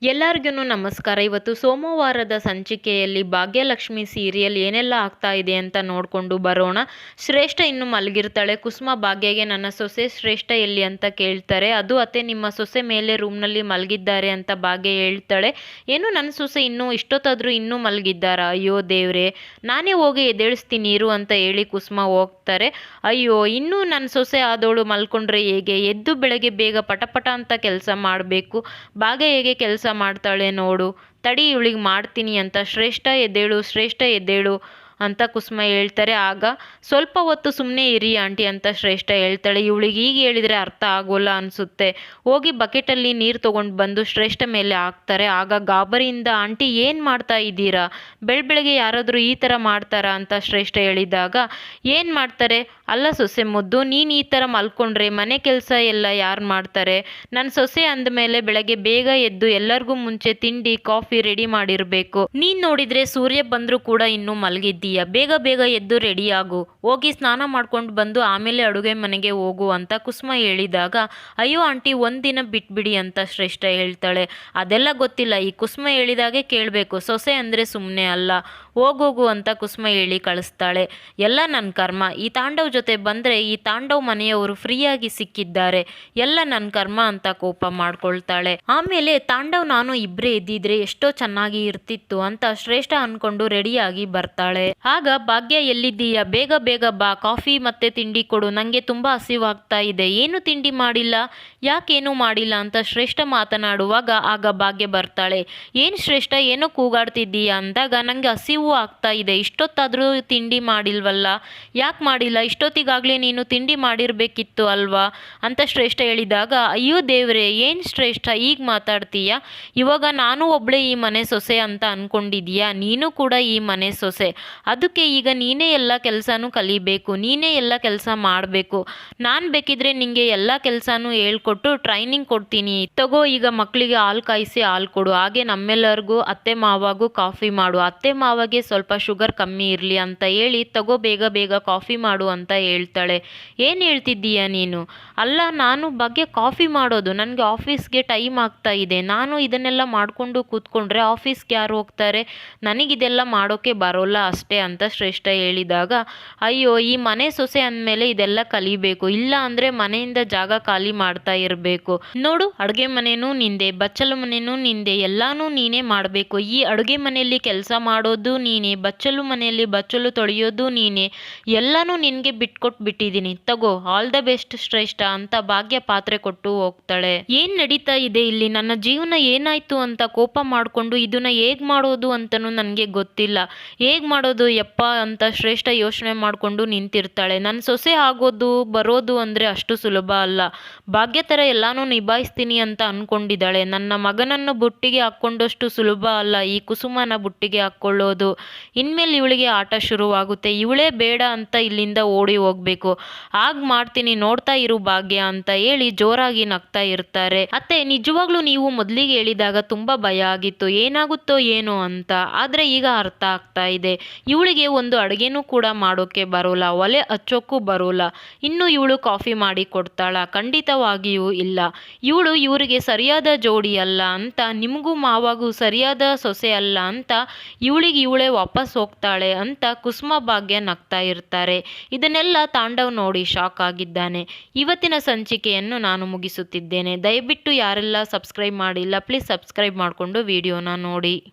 ಎಲ್ಲರಿಗೂ ನಮಸ್ಕಾರ. ಇವತ್ತು ಸೋಮವಾರದ ಸಂಚಿಕೆಯಲ್ಲಿ ಭಾಗ್ಯಲಕ್ಷ್ಮಿ ಸೀರಿಯಲ್ ಏನೆಲ್ಲ ಆಗ್ತಾ ಇದೆ ಅಂತ ನೋಡಿಕೊಂಡು ಬರೋಣ. ಶ್ರೇಷ್ಠ ಇನ್ನು ಮಲಗಿರ್ತಾಳೆ. ಕುಸುಮ ಭಾಗ್ಯಗೆ ನನ್ನ ಸೊಸೆ ಶ್ರೇಷ್ಠ ಎಲ್ಲಿ ಅಂತ ಕೇಳ್ತಾರೆ. ಅದು ಅತ್ತೆ ನಿಮ್ಮ ಸೊಸೆ ಮೇಲೆ ರೂಮ್ನಲ್ಲಿ ಮಲಗಿದ್ದಾರೆ ಅಂತ ಭಾಗ್ಯ ಹೇಳ್ತಾಳೆ. ಏನು ನನ್ನ ಸೊಸೆ ಇನ್ನೂ ಇಷ್ಟೊತ್ತಾದರೂ ಇನ್ನೂ ಮಲಗಿದ್ದಾರಾ? ಅಯ್ಯೋ ದೇವ್ರೆ, ನಾನೇ ಹೋಗಿ ಎದ್ದೇಳಿಸ್ತೀನಿ ಇರು ಅಂತ ಹೇಳಿ ಕುಸುಮ ಹೋಗ್ತಾರೆ. ಅಯ್ಯೋ, ಇನ್ನೂ ನನ್ನ ಸೊಸೆ ಆದವಳು ಮಲ್ಕೊಂಡ್ರೆ ಹೇಗೆ? ಎದ್ದು ಬೆಳಗ್ಗೆ ಬೇಗ ಪಟಪಟ ಅಂತ ಕೆಲಸ ಮಾಡಬೇಕು. ಭಾಗ್ಯ ಹೇಗೆ ಕೆಲಸ ಮಾಡ್ತಾಳೆ ನೋಡು, ತಡಿ ಇವಳಿಗೆ ಮಾಡ್ತೀನಿ ಅಂತ ಶ್ರೇಷ್ಠ ಎದ್ದೇಳು ಅಂತ ಕುಸುಮ ಹೇಳ್ತಾರೆ. ಆಗ ಸ್ವಲ್ಪ ಹೊತ್ತು ಸುಮ್ಮನೆ ಇರಿ ಆಂಟಿ ಅಂತ ಶ್ರೇಷ್ಠ ಹೇಳ್ತಾಳೆ. ಇವಳಿಗೆ ಈಗ ಹೇಳಿದರೆ ಅರ್ಥ ಆಗೋಲ್ಲ ಅನಿಸುತ್ತೆ. ಹೋಗಿ ಬಕೆಟಲ್ಲಿ ನೀರು ತೊಗೊಂಡು ಬಂದು ಶ್ರೇಷ್ಠ ಮೇಲೆ ಹಾಕ್ತಾರೆ. ಆಗ ಗಾಬರಿಯಿಂದ ಆಂಟಿ ಏನು ಮಾಡ್ತಾ ಇದ್ದೀರಾ? ಬೆಳಗ್ಗೆ ಯಾರಾದರೂ ಈ ಥರ ಮಾಡ್ತಾರಾ ಅಂತ ಶ್ರೇಷ್ಠ ಹೇಳಿದಾಗ, ಏನು ಮಾಡ್ತಾರೆ? ಅಲ್ಲ ಸೊಸೆ ಮುದ್ದು, ನೀನು ಈ ಥರ ಮಲ್ಕೊಂಡ್ರೆ ಮನೆ ಕೆಲಸ ಎಲ್ಲ ಯಾರು ಮಾಡ್ತಾರೆ? ನನ್ನ ಸೊಸೆ ಅಂದಮೇಲೆ ಬೆಳಗ್ಗೆ ಬೇಗ ಎದ್ದು ಎಲ್ಲರಿಗೂ ಮುಂಚೆ ತಿಂಡಿ ಕಾಫಿ ರೆಡಿ ಮಾಡಿರಬೇಕು. ನೀನು ನೋಡಿದರೆ ಸೂರ್ಯ ಬಂದರೂ ಕೂಡ ಇನ್ನೂ ಮಲಗಿದ್ದೀಯ. ಬೇಗ ಬೇಗ ಎದ್ದು ರೆಡಿ ಆಗು, ಹೋಗಿ ಸ್ನಾನ ಮಾಡ್ಕೊಂಡು ಬಂದು ಆಮೇಲೆ ಅಡುಗೆ ಮನೆಗೆ ಹೋಗು ಅಂತ ಕುಸುಮ ಹೇಳಿದಾಗ, ಅಯ್ಯೋ ಆಂಟಿ ಒಂದಿನ ಬಿಟ್ಬಿಡಿ ಅಂತ ಶ್ರೇಷ್ಠ ಹೇಳ್ತಾಳೆ. ಅದೆಲ್ಲ ಗೊತ್ತಿಲ್ಲ, ಈ ಕುಸುಮ ಹೇಳಿದಾಗೆ ಕೇಳಬೇಕು. ಸೊಸೆ ಅಂದರೆ ಸುಮ್ಮನೆ ಅಲ್ಲ, ಹೋಗೋಗು ಅಂತ ಕುಸುಮ ಹೇಳಿ ಕಳಿಸ್ತಾಳೆ. ಎಲ್ಲ ನನ್ನ ಕರ್ಮ, ಈ ತಾಂಡವ್ ಜೊತೆ ಬಂದರೆ ಈ ತಾಂಡವ್ ಮನೆಯವರು ಫ್ರೀಯಾಗಿ ಸಿಕ್ಕಿದ್ದಾರೆ, ಎಲ್ಲ ನನ್ನ ಕರ್ಮ ಅಂತ ಕೋಪ ಮಾಡ್ಕೊಳ್ತಾಳೆ. ಆಮೇಲೆ ತಾಂಡವ್ ನಾನು ಇಬ್ಬರೇ ಇದ್ದಿದ್ರೆ ಎಷ್ಟೋ ಚೆನ್ನಾಗಿ ಇರ್ತಿತ್ತು ಅಂತ ಶ್ರೇಷ್ಠ ಅನ್ಕೊಂಡು ರೆಡಿಯಾಗಿ ಬರ್ತಾಳೆ. ಆಗ ಭಾಗ್ಯ ಎಲ್ಲಿದ್ದೀಯಾ? ಬೇಗ ಬೇಗ ಬಾ, ಕಾಫಿ ಮತ್ತೆ ತಿಂಡಿ ಕೊಡು, ನನಗೆ ತುಂಬ ಹಸಿವಾಗ್ತಾ ಇದೆ. ಏನು ತಿಂಡಿ ಮಾಡಿಲ್ಲ? ಯಾಕೇನು ಮಾಡಿಲ್ಲ ಅಂತ ಶ್ರೇಷ್ಠ ಮಾತನಾಡುವಾಗ ಆಗ ಭಾಗ್ಯ ಬರ್ತಾಳೆ. ಏನು ಶ್ರೇಷ್ಠ ಏನೋ ಕೂಗಾಡ್ತಿದ್ದೀಯಾ ಅಂದಾಗ, ನನಗೆ ಹಸಿವು ಆಗ್ತಾ ಇದೆ, ಇಷ್ಟೊತ್ತಾದರೂ ತಿಂಡಿ ಮಾಡಿಲ್ವಲ್ಲ, ಯಾಕೆ ಮಾಡಿಲ್ಲ? ಇಷ್ಟೊತ್ತಿಗಾಗಲೇ ನೀನು ತಿಂಡಿ ಮಾಡಿರಬೇಕಿತ್ತು ಅಲ್ವಾ ಅಂತ ಶ್ರೇಷ್ಠ ಹೇಳಿದಾಗ, ಅಯ್ಯೋ ದೇವ್ರೆ, ಏನು ಶ್ರೇಷ್ಠ ಈಗ ಮಾತಾಡ್ತೀಯಾ? ಇವಾಗ ನಾನು ಒಬ್ಬಳೇ ಈ ಮನೆ ಸೊಸೆ ಅಂತ ಅಂದ್ಕೊಂಡಿದ್ದೀಯಾ? ನೀನು ಕೂಡ ಈ ಮನೆ ಸೊಸೆ, ಅದಕ್ಕೆ ಈಗ ನೀನೇ ಎಲ್ಲ ಕೆಲಸನೂ ಕಲಿಬೇಕು, ನೀನೇ ಎಲ್ಲ ಕೆಲಸ ಮಾಡಬೇಕು. ನಾನು ಬೇಕಿದ್ರೆ ನಿಂಗೆ ಎಲ್ಲ ಕೆಲಸನೂ ಹೇಳ್ಕೊಟ್ಟು ಟ್ರೈನಿಂಗ್ ಕೊಡ್ತೀನಿ. ತಗೋ, ಈಗ ಮಕ್ಕಳಿಗೆ ಹಾಲು ಕಾಯಿಸಿ ಹಾಲು ಕೊಡು, ಹಾಗೆ ನಮ್ಮೆಲ್ಲರಿಗೂ ಅತ್ತೆ ಮಾವಾಗೂ ಕಾಫಿ ಮಾಡು, ಅತ್ತೆ ಮಾವಗೆ ಸ್ವಲ್ಪ ಶುಗರ್ ಕಮ್ಮಿ ಇರಲಿ ಅಂತ ಹೇಳಿ ತಗೋ ಬೇಗ ಬೇಗ ಕಾಫಿ ಮಾಡು ಅಂತ ಹೇಳ್ತಾಳೆ. ಏನು ಹೇಳ್ತಿದ್ದೀಯಾ ನೀನು? ಅಲ್ಲ, ನಾನು ಬಗ್ಗೆ ಕಾಫಿ ಮಾಡೋದು, ನನಗೆ ಆಫೀಸ್ಗೆ ಟೈಮ್ ಆಗ್ತಾ ಇದೆ, ನಾನು ಇದನ್ನೆಲ್ಲ ಮಾಡಿಕೊಂಡು ಕೂತ್ಕೊಂಡ್ರೆ ಆಫೀಸ್ಗೆ ಯಾರು ಹೋಗ್ತಾರೆ? ನನಗಿದೆಲ್ಲ ಮಾಡೋಕ್ಕೆ ಬರೋಲ್ಲ ಅಷ್ಟೇ ಅಂತ ಶ್ರೇಷ್ಠ ಹೇಳಿದಾಗ, ಅಯ್ಯೋ, ಈ ಮನೆ ಸೊಸೆ ಅಂದಮೇಲೆ ಇದೆಲ್ಲ ಕಲಿಬೇಕು, ಇಲ್ಲ ಅಂದರೆ ಮನೆಯಿಂದ ಜಾಗ ಖಾಲಿ ಮಾಡ್ತಾ ಇರಬೇಕು. ನೋಡು, ಅಡುಗೆ ಮನೆಯೂ ನಿಂದೆ, ಬಚ್ಚಲು ಮನೆಯೂ ನಿಂದೆ, ಎಲ್ಲಾನು ನೀನೇ ಮಾಡಬೇಕು. ಈ ಅಡುಗೆ ಮನೆಯಲ್ಲಿ ಕೆಲಸ ಮಾಡೋದು ನೀನೇ, ಬಚ್ಚಲು ಮನೆಯಲ್ಲಿ ಬಚ್ಚಲು ತೊಳೆಯೋದು ನೀನೇ, ಎಲ್ಲನೂ ನಿನಗೆ ಬಿಟ್ಕೊಟ್ಬಿಟ್ಟಿದ್ದೀನಿ, ತಗೋ, ಆಲ್ ದ ಬೆಸ್ಟ್ ಶ್ರೇಷ್ಠ ಅಂತ ಭಾಗ್ಯ ಪಾತ್ರೆ ಕೊಟ್ಟು ಹೋಗ್ತಾಳೆ. ಏನು ನಡೀತಾ ಇದೆ ಇಲ್ಲಿ? ನನ್ನ ಜೀವನ ಏನಾಯ್ತು ಅಂತ ಕೋಪ ಮಾಡಿಕೊಂಡು ಇದನ್ನ ಹೇಗೆ ಮಾಡೋದು ಅಂತಲೂ ನನಗೆ ಗೊತ್ತಿಲ್ಲ, ಹೇಗೆ ಮಾಡೋದು ಯಪ್ಪ ಅಂತ ಶ್ರೇಷ್ಠ ಯೋಚನೆ ಮಾಡಿಕೊಂಡು ನಿಂತಿರ್ತಾಳೆ. ನನ್ನ ಸೊಸೆ ಆಗೋದು ಬರೋದು ಅಂದರೆ ಅಷ್ಟು ಸುಲಭ ಅಲ್ಲ, ಭಾಗ್ಯ ಥರ ಎಲ್ಲಾನು ನಿಭಾಯಿಸ್ತೀನಿ ಅಂತ ಅಂದ್ಕೊಂಡಿದ್ದಾಳೆ. ನನ್ನ ಮಗನನ್ನು ಬುಟ್ಟಿಗೆ ಹಾಕ್ಕೊಂಡಷ್ಟು ಸುಲಭ ಅಲ್ಲ ಈ ಕುಸುಮನ ಬುಟ್ಟಿಗೆ ಹಾಕ್ಕೊಳ್ಳೋದು. ಇನ್ಮೇಲೆ ಇವಳಿಗೆ ಆಟ ಶುರುವಾಗುತ್ತೆ, ಇವಳೇ ಬೇಡ ಅಂತ ಇಲ್ಲಿಂದ ಓಡಿ ಹೋಗಬೇಕು, ಆಗ ಮಾಡ್ತೀನಿ ನೋಡ್ತಾ ಇರು ಭಾಗ್ಯ ಅಂತ ಹೇಳಿ ಜೋರಾಗಿ ನಗ್ತಾ ಇರ್ತಾರೆ. ಅತ್ತೆ, ನಿಜವಾಗ್ಲೂ ನೀವು ಮೊದಲಿಗೆ ಹೇಳಿದಾಗ ತುಂಬ ಭಯ ಆಗಿತ್ತು, ಏನಾಗುತ್ತೋ ಏನೋ ಅಂತ, ಆದರೆ ಈಗ ಅರ್ಥ ಆಗ್ತಾ ಇದೆ. ಇವಳಿಗೆ ಒಂದು ಅಡುಗೆನೂ ಕೂಡ ಮಾಡೋಕ್ಕೆ ಬರೋಲ್ಲ, ಒಲೆ ಹಚ್ಚೋಕ್ಕೂ ಬರೋಲ್ಲ, ಇನ್ನು ಇವಳು ಕಾಫಿ ಮಾಡಿ ಕೊಡ್ತಾಳ? ಖಂಡಿತವಾಗಿಯೂ ಇಲ್ಲ. ಇವಳು ಇವರಿಗೆ ಸರಿಯಾದ ಜೋಡಿ ಅಲ್ಲ ಅಂತ, ನಿಮಗೂ ಮಾವಾಗೂ ಸರಿಯಾದ ಸೊಸೆ ಅಲ್ಲ ಅಂತ ಇವಳಿಗೆ ಇವಳೇ ವಾಪಸ್ ಹೋಗ್ತಾಳೆ ಅಂತ ಕುಸುಮ ಭಾಗ್ಯ ನಗ್ತಾ ಇರ್ತಾರೆ. ಇದನ್ನೆಲ್ಲ ತಾಂಡವ್ ನೋಡಿ ಶಾಕ್ ಆಗಿದ್ದಾನೆ. ಇವತ್ತಿನ ಸಂಚಿಕೆಯನ್ನು ನಾನು ಮುಗಿಸುತ್ತಿದ್ದೇನೆ. ದಯವಿಟ್ಟು ಯಾರೆಲ್ಲ ಸಬ್ಸ್ಕ್ರೈಬ್ ಮಾಡಿಲ್ಲ ಪ್ಲೀಸ್ ಸಬ್ಸ್ಕ್ರೈಬ್ ಮಾಡಿಕೊಂಡು ವಿಡಿಯೋನ ನೋಡಿ.